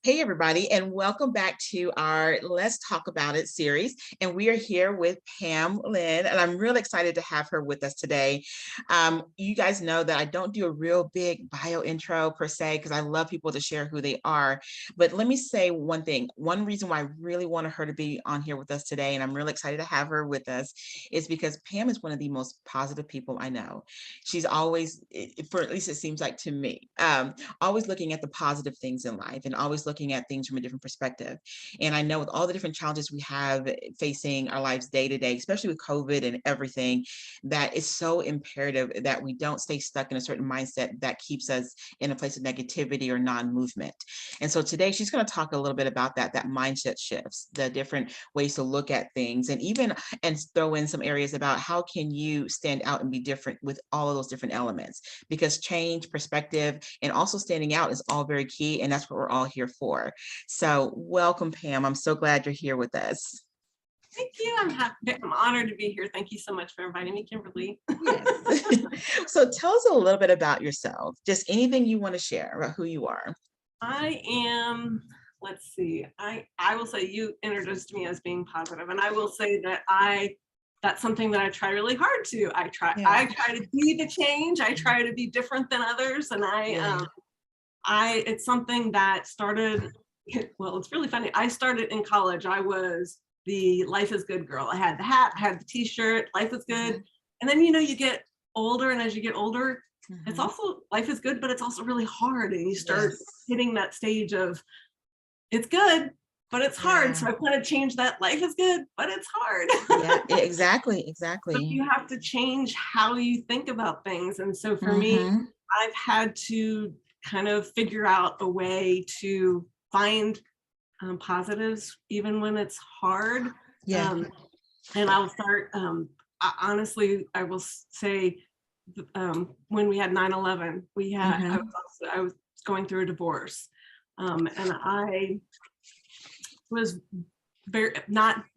Hey, everybody, and welcome back to our Let's Talk About It series. And we are here with Pam Linne, and I'm really excited to have her with us today. You guys know that I don't do a real big bio intro per se, because I love people to share who they are. But let me say one thing. One reason why I really wanted her to be on here with us today, and I'm really excited to have her with us, is because Pam is one of the most positive people I know. She's always, for at least it seems like to me, always looking at the positive things in life and always looking at things from a different perspective. And I know with all the different challenges we have facing our lives day to day, especially with COVID and everything, that it's so imperative that we don't stay stuck in a certain mindset that keeps us in a place of negativity or non-movement. And so today she's going to talk a little bit about that mindset shifts, the different ways to look at things, and even and throw in some areas about how can you stand out and be different with all of those different elements, because change, perspective, and also standing out is all very key, and that's what we're all here for. So welcome, Pam. I'm so glad you're here with us. Thank you. I'm honored to be here. Thank you so much for inviting me, Kimberly. Yes. So tell us a little bit about yourself, just anything you want to share about who you are. I am, let's see, I will say you introduced me as being positive, and I will say that that's something that I try really hard to. I try to be the change. I try to be different than others, and it's something that started, well, it's really funny. I started in college. I was the life is good girl. I had the hat, I had the t-shirt, life is good. Mhm. And then, you get older, and as you get older, it's Mhm. also, life is good, but it's also really hard. And you start Yes. hitting that stage of it's good, but it's hard. So Yeah. I kind of changed that life is good, but it's hard. Yeah, exactly, So exactly. you have to change how you think about things. And so for me, Mhm. I've had to kind of figure out a way to find positives even when it's hard. Yeah. Um, and I'll start, honestly, I will say, when we had 9/11, Mhm. I was going through a divorce. And I was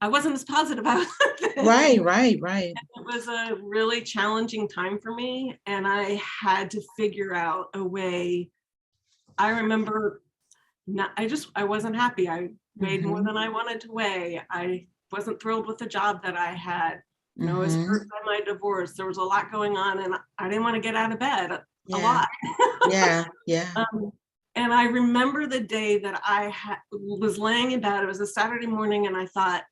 I wasn't as positive as then. Right, right, right. It was a really challenging time for me, and I had to figure out a way. I remember I wasn't happy. I weighed more Mhm. than I wanted to weigh. I wasn't thrilled with the job that I had. I was hurt Mhm. by my divorce. There was a lot going on, and I didn't want to get out of bed a Yeah. lot. Yeah. Yeah. Um, and I remember the day that was laying in bed. It was a Saturday morning, and I thought,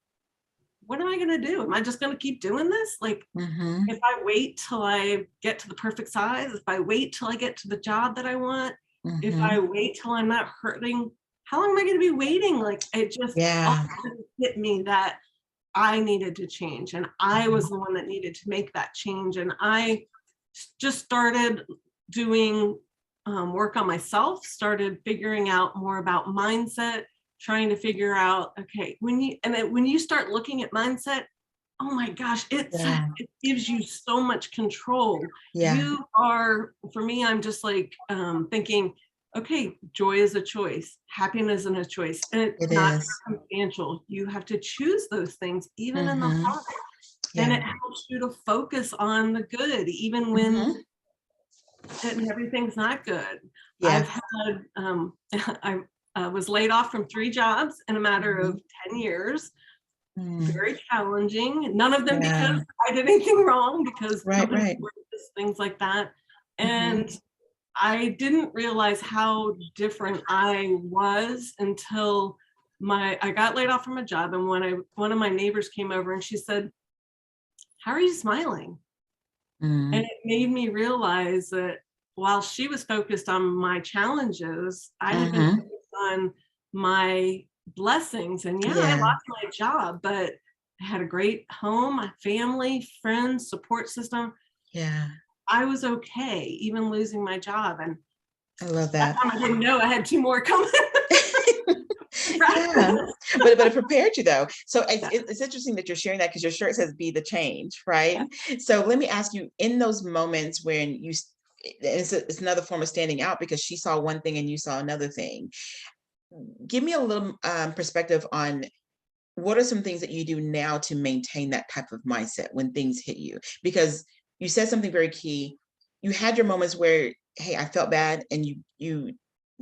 what am I going to do? Am I just going to keep doing this? Like, Mhm. if I wait till I get to the perfect size, if I wait till I get to the job that I want, if I Mhm. wait till I'm not hurting, how long am I going to be waiting? Like, it just all of Yeah. a sudden hit me that I needed to change, and I Mhm. was the one that needed to make that change. And I just started doing work on myself, started figuring out more about mindset, trying to figure out, okay, when you start looking at mindset, oh my gosh, Yeah. it gives you so much control. Yeah. For me, I'm just like thinking, okay, joy is a choice, happiness is a choice, and it's It not is. circumstantial. You have to choose those things, even in the Mhm. hard. And Yeah. it helps you to focus on the good, even when Mhm. everything's not good. Yeah. I've had, I was laid off from 3 jobs in a matter of Mhm. 10 years. Mm. Very challenging. None of them Yeah. because I did anything wrong, because Right, companies right. work just things like that. And Mhm. I didn't realize how different I was until I got laid off from a job, and when one of my neighbors came over and she said, "How are you smiling?" And Mm. it made me realize that while she was focused on my challenges, I had been Mhm. focused on my blessings. And yeah, I Yeah. lost my job, but I had a great home, a family, friends, support system. Yeah. I was okay, even losing my job. And I love that that. time I didn't know I had 2 more coming. Yeah, but it prepared you though. So Yeah, it's interesting that you're sharing that because your shirt says "Be the change," right? yeah. So let me ask you: in those moments when it's another form of standing out because she saw one thing and you saw another thing. Give me a little perspective on what are some things that you do now to maintain that type of mindset when things hit you? Because you said something very key. You had your moments where, hey, I felt bad, and you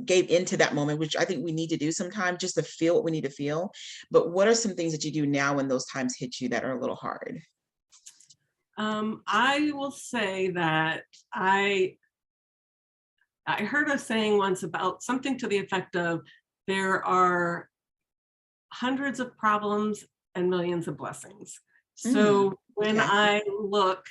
gave into that moment, which I think we need to do sometimes just to feel what we need to feel. But what are some things that you do now when those times hit you that are a little hard? I will say that I heard a saying once about something to the effect of there are hundreds of problems and millions of blessings. So when Okay. I look,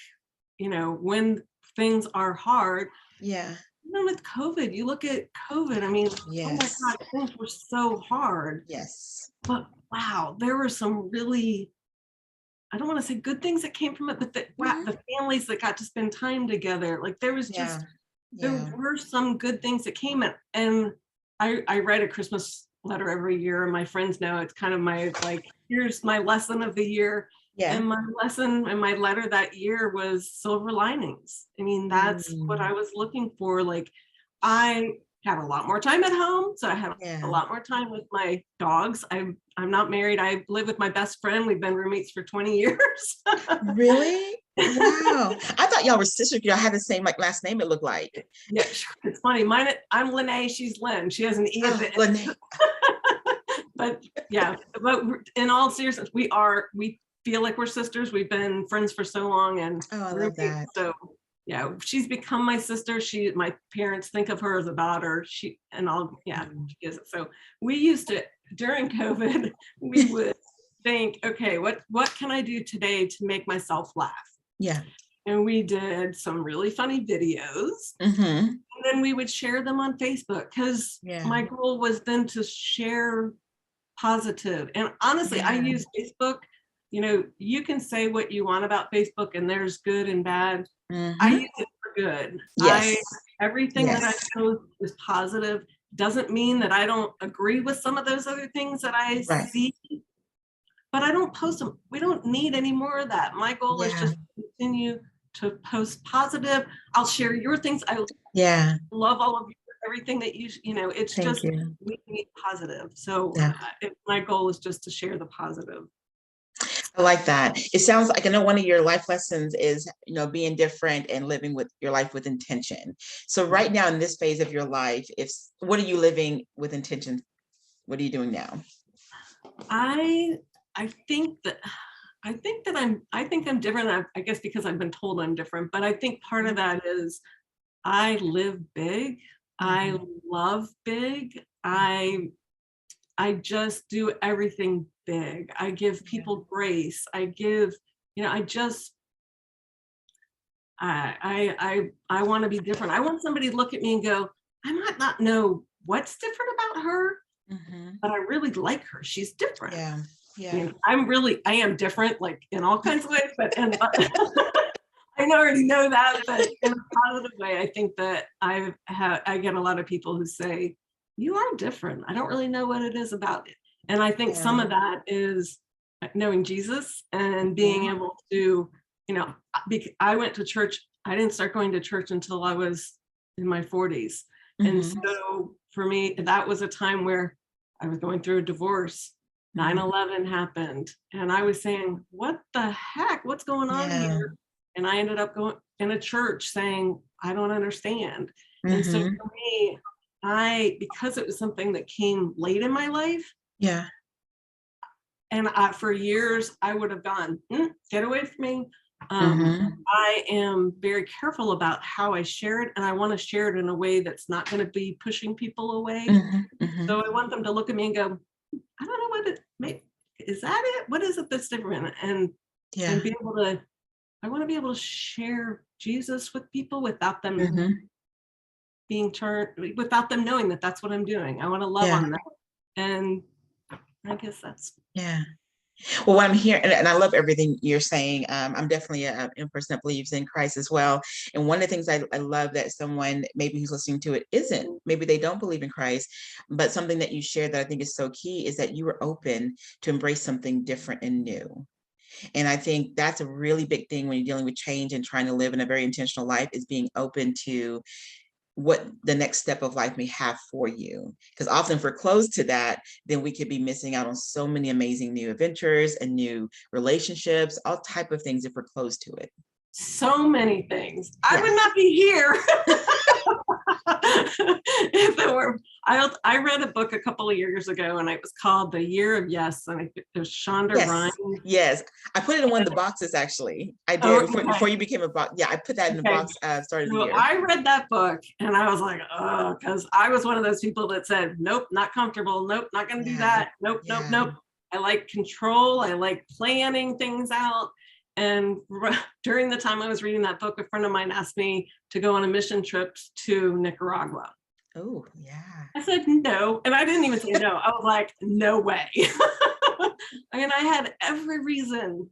when things are hard, Yeah. even with COVID, you look at COVID, I mean, oh my Yes. God, things were so hard. Yes. But wow, there were some really, I don't want to say good things that came from it, but the families that got to spend time together, like there was Yeah. just, there Yeah. were some good things that came in. And I write a Christmas letter every year, and my friends know it's kind of my, like, here's my lesson of the year. Yeah. And my lesson and my letter that year was silver linings. I mean, that's what I was looking for. Like, I had a lot more time at home, so I had a lot more time with my dogs. I'm not married. I live with my best friend. We've been roommates for 20 years. Really? Wow. I thought y'all were sisters. Y'all had the same like last name, it looked like. Yeah, it's funny. I'm Linne, she's Lynn. She has an E at the end. Lene. But yeah, but in all seriousness, we feel like we're sisters. We've been friends for so long, and I love that. so yeah, she's become my sister. My parents think of her as a daughter. She is. So we used to, during COVID, we would think, okay, what can I do today to make myself laugh? Yeah. And we did some really funny videos. And then we would share them on Facebook, because my goal was then to share positive. And honestly, I use Facebook. You can say what you want about Facebook, and there's good and bad. I use it for good. Yes. Everything that I post is positive. Doesn't mean that I don't agree with some of those other things that I see, but I don't post them. We don't need any more of that. My goal is just to continue to post positive. I'll share your things. I love all of you, everything that it's just, we need positive. So my goal is just to share the positive. I like that. It sounds like, I know one of your life lessons is, being different and living with your life with intention. So right now in this phase of your life, what are you living with intention? What are you doing now? I think I'm different. I guess because I've been told I'm different, but I think part of that is I live big. I love big. I just do everything big. I give people grace. I give, I want to be different. I want somebody to look at me and go, I might not know what's different about her, but I really like her. She's different. Yeah. I am different, like in all kinds of ways, but I already know that, but in a positive way. I think that I get a lot of people who say, you are different. I don't really know what it is about it. And I think some of that is knowing Jesus and being able to, I went to church. I didn't start going to church until I was in my 40s. And so for me, that was a time where I was going through a divorce. 9/11 happened. And I was saying, what the heck? What's going on here? And I ended up going in a church saying, I don't understand. And so for me, because it was something that came late in my life. And for years I would have gone, get away from me. I am very careful about how I share it, and I want to share it in a way that's not going to be pushing people away. So I want them to look at me and go, I don't know is that it? What is it that's different? And be able to, I want to be able to share Jesus with people without them without them knowing that that's what I'm doing. I want to love on them. And I guess that's. Well, what I'm hearing, and I love everything you're saying. I'm definitely a person that believes in Christ as well. And one of the things I love that someone maybe who's listening to it maybe they don't believe in Christ, but something that you shared that I think is so key is that you were open to embrace something different and new. And I think that's a really big thing when you're dealing with change and trying to live in a very intentional life, is being open to what the next step of life may have for you. Because often if we're closed to that, then we could be missing out on so many amazing new adventures and new relationships, all type of things if we're closed to it. So many things. I would not be here if it remember I read a book a couple of years ago, and it was called The Year of Yes, and it was Shonda Rhimes. Yes. I put it in one of the boxes, actually. I did before you became a box. Yeah, I put that in the box started the year. I read that book and I was like, oh, because I was one of those people that said, nope, not comfortable. Nope, not going to do that. Nope, nope, nope. I like control. I like planning things out. And during the time I was reading that book, a friend of mine asked me to go on a mission trip to Nicaragua. Oh, yeah. I said no. And I didn't even say no. I was like, no way. I mean, I had every reason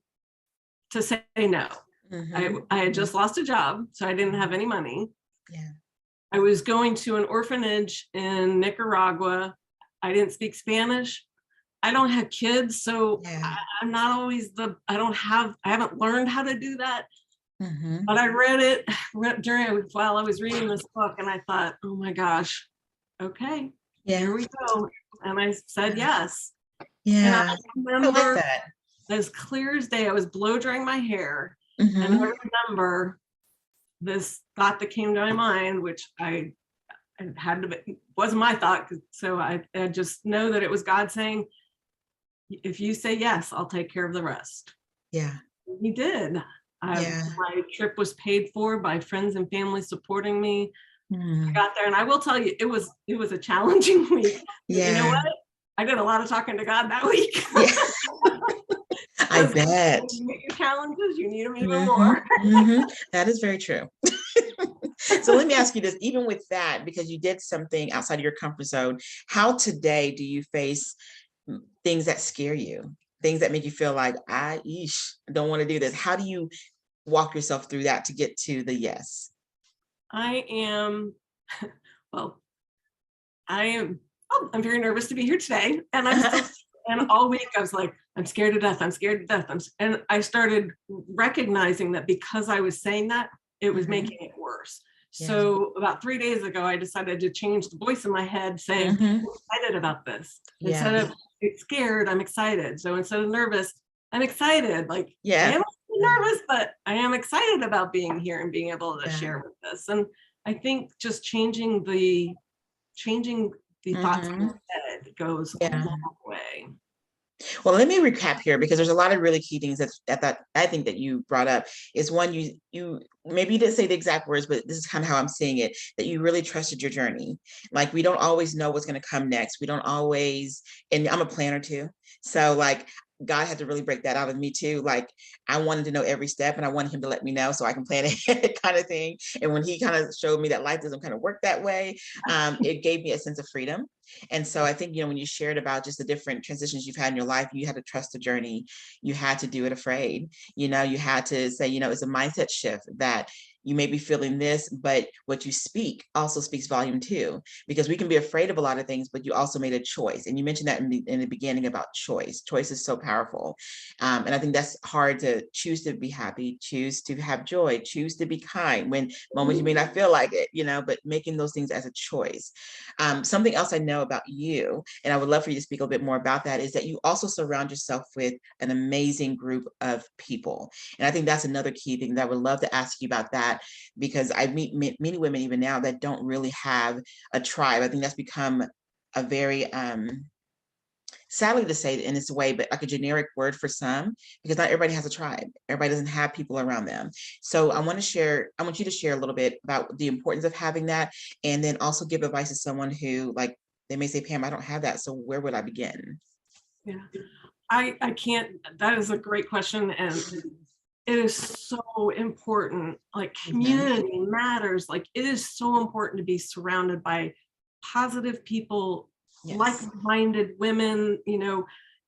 to say no. I had just lost a job, so I didn't have any money. Yeah. I was going to an orphanage in Nicaragua. I didn't speak Spanish. I don't have kids, so I'm not always I haven't learned how to do that. But I read it while I was reading this book, and I thought, oh my gosh, okay, here we go. And I said yes. And I remember as clear as day, I was blow drying my hair. And I remember this thought that came to my mind, which I had to be, wasn't my thought. So I just know that it was God saying, if you say yes, I'll take care of the rest. Yeah. He did. My trip was paid for by friends and family supporting me. I got there, and I will tell you, it was a challenging week. You know what? I did a lot of talking to God that week. I bet. You get your challenges, you need them even more. That is very true. So let me ask you this, even with that, because you did something outside of your comfort zone, how today do you face things that scare you, things that make you feel like, I don't want to do this? How do you walk yourself through that to get to the yes? I'm very nervous to be here today. And I'm still, and all week I was like, I'm scared to death. I'm scared to death. And I started recognizing that because I was saying that, it was making it worse. So about 3 days ago, I decided to change the voice in my head saying, I'm excited about this. Instead of scared, I'm excited. So instead of nervous, I'm excited. Like, I am nervous, but I am excited about being here and being able to share with this. And I think just changing the thoughts in your head goes a long way. Well, let me recap here, because there's a lot of really key things that I think that you brought up. Is one, you maybe you didn't say the exact words, but this is kind of how I'm seeing it, that you really trusted your journey. Like, we don't always know what's going to come next. We don't always, and I'm a planner too. So like, God had to really break that out of me too. Like, I wanted to know every step, and I wanted him to let me know so I can plan ahead, kind of thing. And when he kind of showed me that life doesn't kind of work that way, it gave me a sense of freedom. And so I think, when you shared about just the different transitions you've had in your life, you had to trust the journey. You had to do it afraid. You had to say, it's a mindset shift that you may be feeling this, but what you speak also speaks volume too, because we can be afraid of a lot of things, but you also made a choice. And you mentioned that in the beginning about choice. Choice is so powerful. And I think that's hard to choose to be happy, choose to have joy, choose to be kind when moments you may not feel like it, but making those things as a choice. Something else I know about you, and I would love for you to speak a bit more about that, is that you also surround yourself with an amazing group of people. And I think that's another key thing that I would love to ask you about that, because I meet many women even now that don't really have a tribe. I think that's become a very, sadly to say it in this way, but like a generic word for some, because not everybody has a tribe. Everybody doesn't have people around them. So I want you to share a little bit about the importance of having that, and then also give advice to someone who, like, they may say, Pam, I don't have that. So where would I begin? Yeah, I can't, that is a great question. And it is so important. Like, community matters. Like, it is so important to be surrounded by positive people, like-minded women,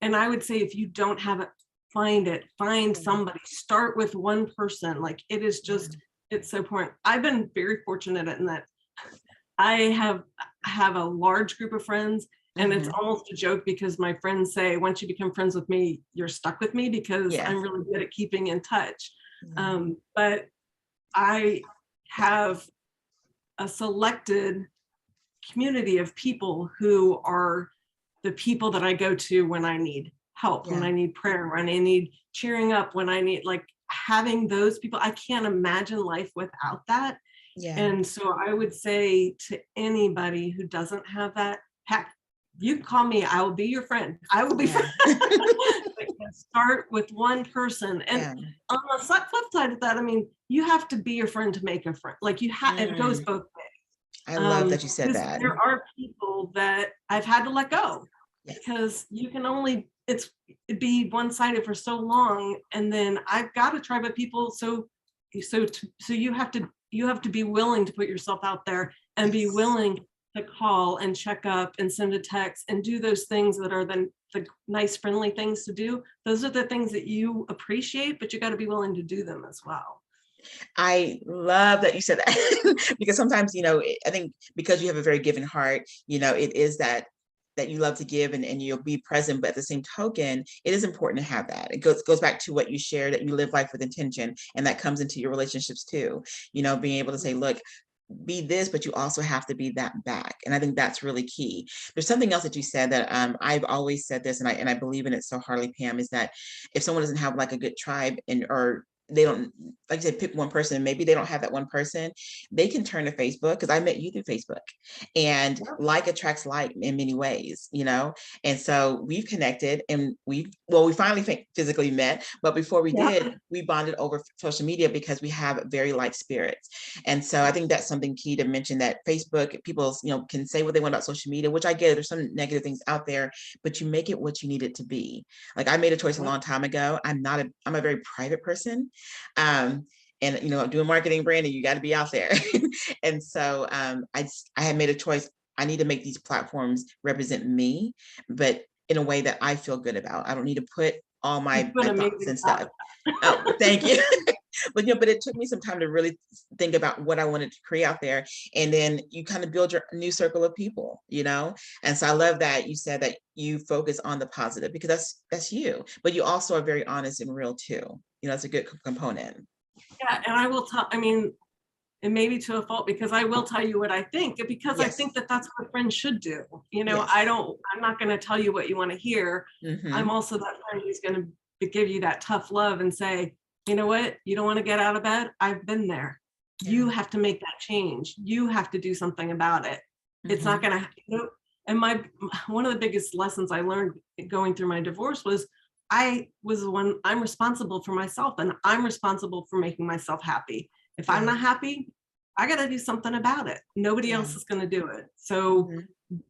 and I would say, if you don't have it, find somebody, start with one person. Like, it is just, it's so important. I've been very fortunate in that I have a large group of friends, and it's almost a joke, because my friends say, once you become friends with me, you're stuck with me, because I'm really good at keeping in touch. But I have a selected community of people who are the people that I go to when I need help, when I need prayer, when I need cheering up, when I need, like, having those people. I can't imagine life without that. Yeah. And so I would say to anybody who doesn't have that, heck, you call me, I will be your friend. I will be friend. Start with one person. And on the flip side of that, I mean, you have to be your friend to make a friend. Like you have, it goes both ways. I love that you said that. There are people that I've had to let go because you can only, be one-sided for so long. And then I've got a tribe of people. So you have to be willing to put yourself out there and be willing to call and check up and send a text and do those things that are the nice, friendly things to do. Those are the things that you appreciate, but you got to be willing to do them as well. I love that you said that because sometimes, I think because you have a very giving heart, it is that you love to give and you'll be present, but at the same token, it is important to have that. It goes back to what you shared, that you live life with intention, and that comes into your relationships too. Being able to say, look, be this, but you also have to be that back. And I think that's really key. There's something else that you said that I've always said this, and I believe in it so hardly, Pam, is that if someone doesn't have like a good tribe or they don't, like I said, pick one person, maybe they don't have that one person, they can turn to Facebook, because I met you through Facebook, and like attracts like in many ways, and so we've connected, and we finally physically met, but before we did, we bonded over social media because we have very like spirits. And so I think that's something key to mention, that Facebook, people, can say what they want about social media, which I get, there's some negative things out there, but you make it what you need it to be. Like I made a choice a long time ago. I'm a very private person. And doing marketing, branding, you got to be out there. And so I had made a choice. I need to make these platforms represent me, but in a way that I feel good about. I don't need to put all my thoughts and stuff. Oh, thank you. But it took me some time to really think about what I wanted to create out there. And then you kind of build your new circle of people, And so I love that you said that you focus on the positive, because that's you, but you also are very honest and real too. It's a good component. Yeah. And I will tell, and maybe to a fault, because I will tell you what I think, because I think that that's what friends should do. I'm not going to tell you what you want to hear. I'm also that friend who's going to give you that tough love and say, you know what, you don't want to get out of bed? I've been there. You have to make that change. You have to do something about it. It's not going to, and one of the biggest lessons I learned going through my divorce was I'm responsible for myself, and I'm responsible for making myself happy. If I'm not happy, I got to do something about it. Nobody else is going to do it. So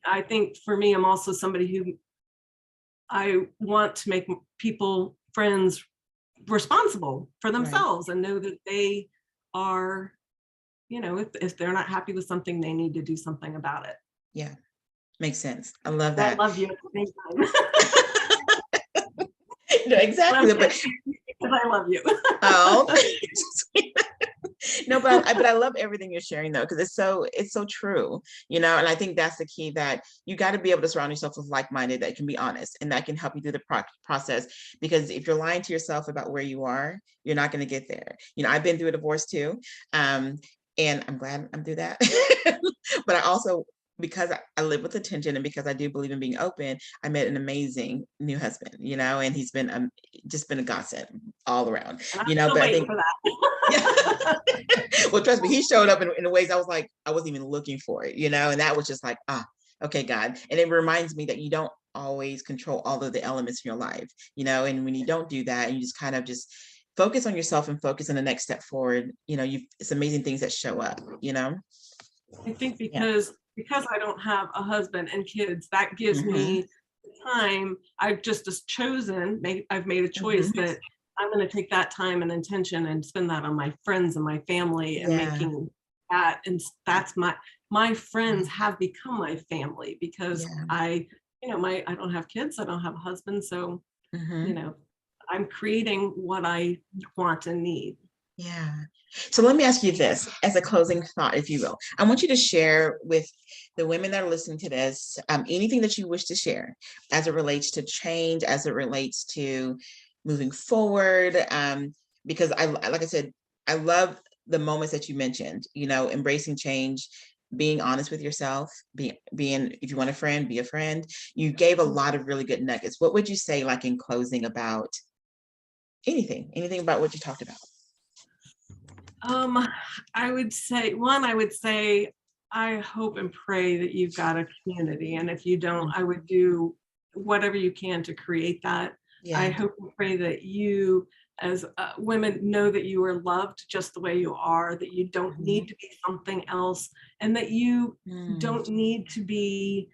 I think for me, I'm also somebody who I want to make people, friends, responsible for themselves and know that they are, if they're not happy with something, they need to do something about it. Yeah. Makes sense. I love that. I love you at the same time. No, exactly. Because I love you. Oh, no, but I love everything you're sharing though, because it's so true, and I think that's the key, that you got to be able to surround yourself with like-minded that can be honest and that can help you through the process. Because if you're lying to yourself about where you are, you're not going to get there. I've been through a divorce too, and I'm glad I'm through that. But I also, because I live with attention and because I do believe in being open, I met an amazing new husband, and he's been just been a godsend all around, but I think for that. Well, trust me, he showed up in ways I was like, I wasn't even looking for it, and that was just like, okay, God. And it reminds me that you don't always control all of the elements in your life, and when you don't do that, and you just kind of just focus on yourself and focus on the next step forward, it's amazing things that show up, I think because I don't have a husband and kids, that gives me time. I've I've made a choice that I'm going to take that time and intention and spend that on my friends and my family and making that. And that's my friends have become my family, because I don't have kids. I don't have a husband. So, I'm creating what I want and need. Yeah. So let me ask you this as a closing thought, if you will. I want you to share with the women that are listening to this, anything that you wish to share as it relates to change, as it relates to moving forward. Because like I said, I love the moments that you mentioned, embracing change, being honest with yourself, being, if you want a friend, be a friend. You gave a lot of really good nuggets. What would you say, like in closing, about anything about what you talked about? I would say, I hope and pray that you've got a community. And if you don't, I would do whatever you can to create that. I Yeah. hope and pray that you, as women, know that you are loved just the way you are, that you don't need to be something else, and that you don't need to be,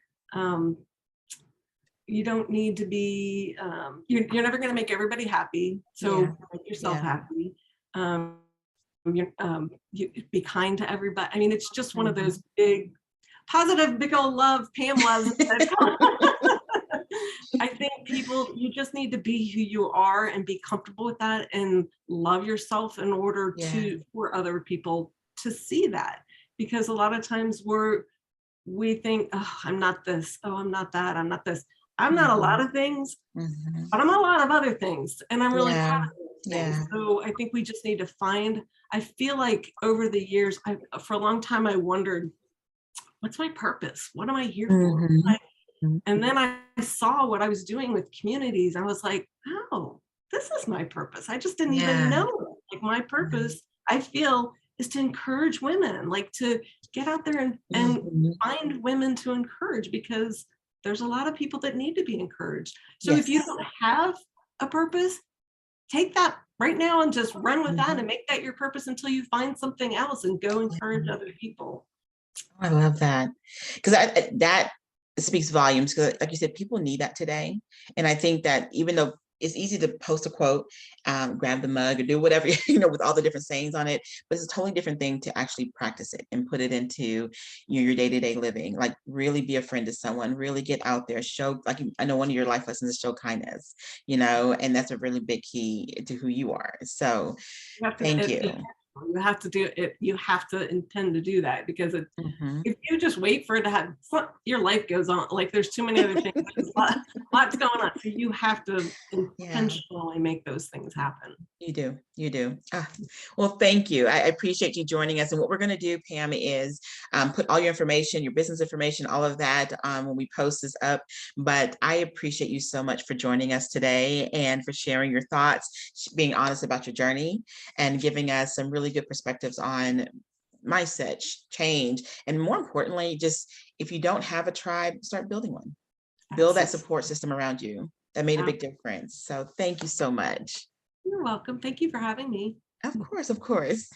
you're never going to make everybody happy. So Yeah. make yourself Yeah. happy. You be kind to everybody. I mean, it's just one of those big, positive, big old love. Pam loves it. I think you just need to be who you are and be comfortable with that and love yourself in order Yeah. for other people to see that. Because a lot of times we think, oh, I'm not this, oh, I'm not that, I'm not this. I'm not a lot of things, but I'm a lot of other things, and I'm really proud Yeah. of those things. Yeah. So I think we just need to I feel like over the years, for a long time, I wondered, what's my purpose? What am I here for? And then I saw what I was doing with communities. I was like, oh, this is my purpose. I just didn't even Yeah. know it. Like, my purpose, I feel, is to encourage women, like to get out there and find women to encourage, because there's a lot of people that need to be encouraged. So if you Yes. don't have a purpose, take that right now and just run with that and make that your purpose until you find something else and go encourage other people. I love that, because that speaks volumes. Because, like you said, people need that today, and I think that even though it's easy to post a quote, grab the mug, or do whatever with all the different sayings on it, but it's a totally different thing to actually practice it and put it into your day-to-day living. Like, really be a friend to someone. Really get out there. Show, like, I know one of your life lessons is show kindness. And that's a really big key to who you are. So, thank you. You have to do it. You have to intend to do that, because Mhm. if you just wait for it to happen, your life goes on. Like, there's too many other things. There's lots going on. So you have to Yeah. intentionally make those things happen. You do. You do. Well, thank you. I appreciate you joining us. And what we're going to do, Pam, is put all your information, your business information, all of that when we post this up. But I appreciate you so much for joining us today and for sharing your thoughts, being honest about your journey, and giving us some really good perspectives on mindset change. And more importantly, just if you don't have a tribe, start building one. Build that support system around you. That made a big difference. So thank you so much. You're welcome. Thank you for having me. Of course, of course.